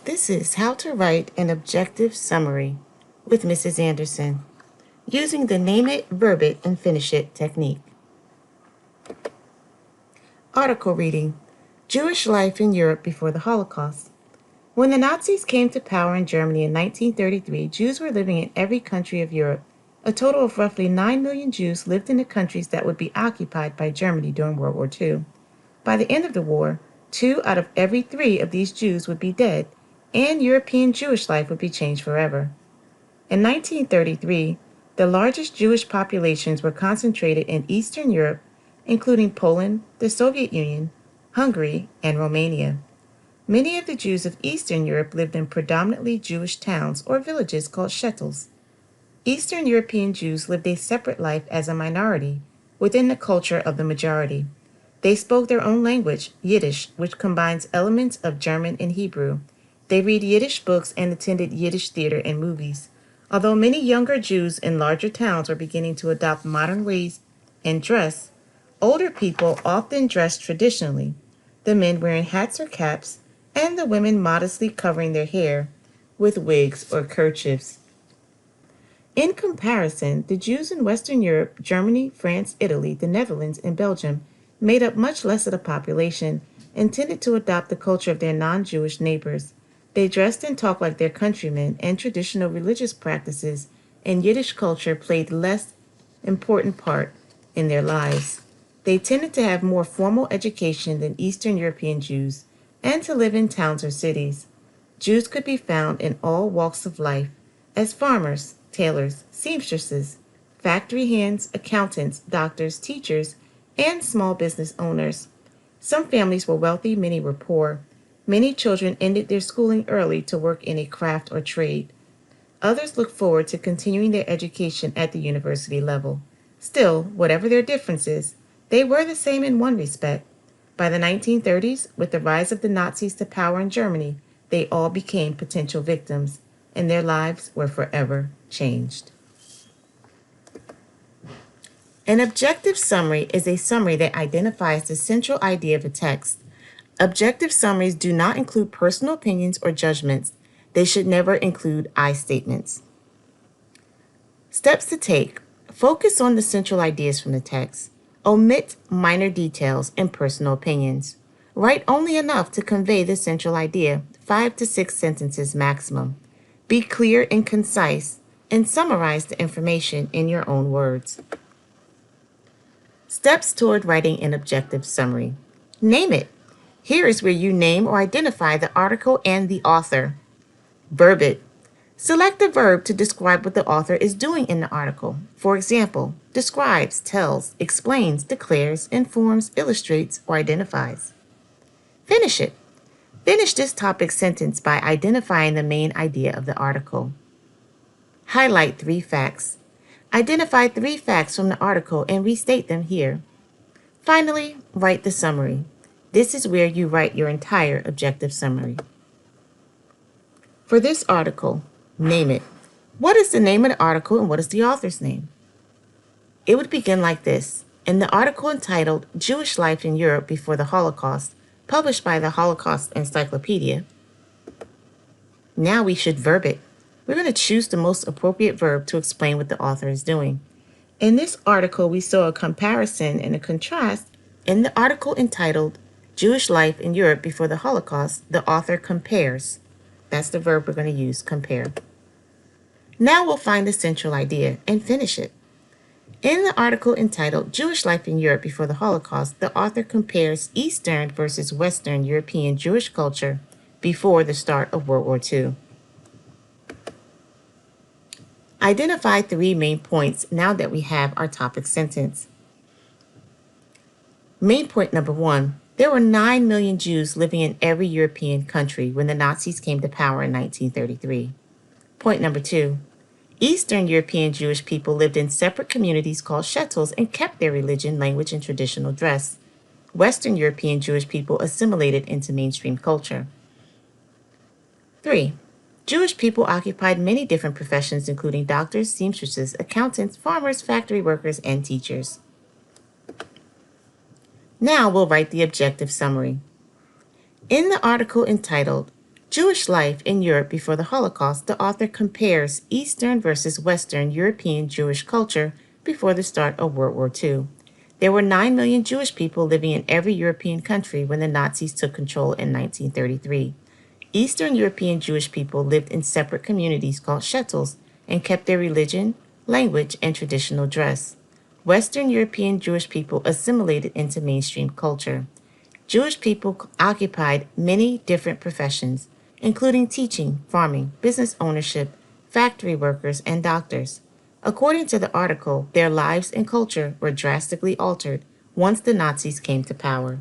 This is how to write an objective summary with Mrs. Anderson using the name it, verb it, and finish it technique. Article reading: Jewish life in Europe before the Holocaust. When the Nazis came to power in Germany in 1933, Jews were living in every country of Europe. A total of roughly 9 million Jews lived in the countries that would be occupied by Germany during World War II. By the end of the war, 2 out of every 3 of these Jews would be dead, and European Jewish life would be changed forever. In 1933, the largest Jewish populations were concentrated in Eastern Europe, including Poland, the Soviet Union, Hungary, and Romania. Many of the Jews of Eastern Europe lived in predominantly Jewish towns or villages called shtetls. Eastern European Jews lived a separate life as a minority within the culture of the majority. They spoke their own language, Yiddish, which combines elements of German and Hebrew. They read Yiddish books and attended Yiddish theater and movies. Although many younger Jews in larger towns were beginning to adopt modern ways and dress, older people often dressed traditionally, the men wearing hats or caps, and the women modestly covering their hair with wigs or kerchiefs. In comparison, the Jews in Western Europe, Germany, France, Italy, the Netherlands, and Belgium made up much less of the population and tended to adopt the culture of their non-Jewish neighbors. They dressed and talked like their countrymen, and traditional religious practices and Yiddish culture played less important part in their lives. They tended to have more formal education than Eastern European Jews and to live in towns or cities. Jews could be found in all walks of life, as farmers, tailors, seamstresses, factory hands, accountants, doctors, teachers, and small business owners. Some families were wealthy, many were poor. Many children ended their schooling early to work in a craft or trade. Others looked forward to continuing their education at the university level. Still, whatever their differences, they were the same in one respect. By the 1930s, with the rise of the Nazis to power in Germany, they all became potential victims, and their lives were forever changed. An objective summary is a summary that identifies the central idea of a text. Objective summaries do not include personal opinions or judgments. They should never include I statements. Steps to take: focus on the central ideas from the text. Omit minor details and personal opinions. Write only enough to convey the central idea, 5 to 6 sentences maximum. Be clear and concise, and summarize the information in your own words. Steps toward writing an objective summary. Name it. Here is where you name or identify the article and the author. Verb it. Select a verb to describe what the author is doing in the article. For example, describes, tells, explains, declares, informs, illustrates, or identifies. Finish it. Finish this topic sentence by identifying the main idea of the article. Highlight 3 facts. Identify 3 facts from the article and restate them here. Finally, write the summary. This is where you write your entire objective summary. For this article, name it. What is the name of the article and what is the author's name? It would begin like this. In the article entitled Jewish Life in Europe Before the Holocaust, published by the Holocaust Encyclopedia. Now we should verb it. We're going to choose the most appropriate verb to explain what the author is doing. In this article, we saw a comparison and a contrast. In the article entitled Jewish Life in Europe Before the Holocaust, the author compares. That's the verb we're going to use, compare. Now we'll find the central idea and finish it. In the article entitled Jewish Life in Europe Before the Holocaust, the author compares Eastern versus Western European Jewish culture before the start of World War II. Identify 3 main points now that we have our topic sentence. Main point number 1. There were 9 million Jews living in every European country when the Nazis came to power in 1933. Point number 2. Eastern European Jewish people lived in separate communities called shtetls and kept their religion, language, and traditional dress. Western European Jewish people assimilated into mainstream culture. 3. Jewish people occupied many different professions, including doctors, seamstresses, accountants, farmers, factory workers, and teachers. Now we'll write the objective summary. In the article entitled Jewish Life in Europe Before the Holocaust, the author compares Eastern versus Western European Jewish culture before the start of World War II. There were 9 million Jewish people living in every European country when the Nazis took control in 1933. Eastern European Jewish people lived in separate communities called shtetls and kept their religion, language, and traditional dress. Western European Jewish people assimilated into mainstream culture. Jewish people occupied many different professions, including teaching, farming, business ownership, factory workers, and doctors. According to the article, their lives and culture were drastically altered once the Nazis came to power.